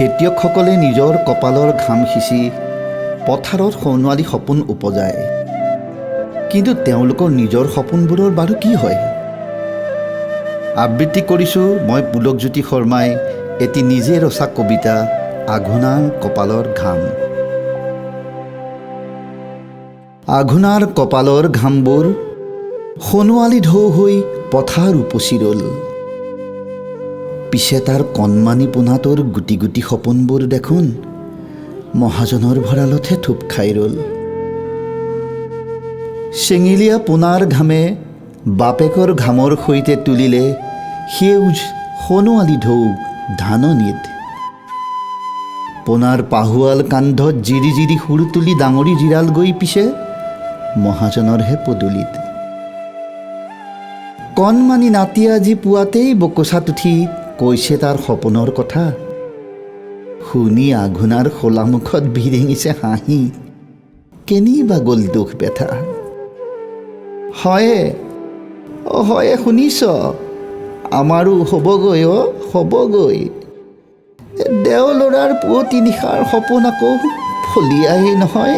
খেতিয়কসকলে নিজৰ কপালৰ ঘাম সিঁচি পথাৰত সোণোৱালী সপোন উপজায়। কিন্তু তেওঁলোকৰ নিজৰ সপোনবোৰৰ বাৰু কি হয়? আবৃত্তি কৰিছোঁ মই পুলকজ্যোতি শৰ্মাই এটি নিজে ৰচা কবিতা আঘোণাৰ কপালৰ ঘাম। আঘোণাৰ কপালৰ ঘামবোৰ সোণোৱালী ঢৌ হৈ পথাৰ উপচি ৰ'ল। পিছে তাৰ কণমানি পোনাটোৰ গুটি গুটি সপোনবোৰ দেখোন মহাজনৰ ভঁৰালতহে থোপ খাই ৰ'ল। চেঙেলীয়া পোনাৰ ঘামে বাপেকৰ ঘামৰ সৈতে তুলিলে সেউজ সোণোৱালী ঢৌ ধাননিত। পোনাৰ পাহুৱাল কান্ধত জিৰি জিৰি সুৰ তুলি ডাঙৰি জিৰাল গৈ পিছে মহাজনৰহে পদূলিত। কণমানি নাতি আজি পুৱাতেই বকচাত উঠি কৈছে তাৰ সপোনৰ কথা। শুনি আঘোণাৰ খোলামুখত বিৰেঙিছে হাঁহি, কেনিবা গ'ল দুখ বেথা। হয়ে শুনিছ, আমাৰো হ'বগৈ হ'বগৈ। দেও ল'ৰাৰ পুৱতি নিশাৰ সপোন আকৌ ফলিয়াই নহয়।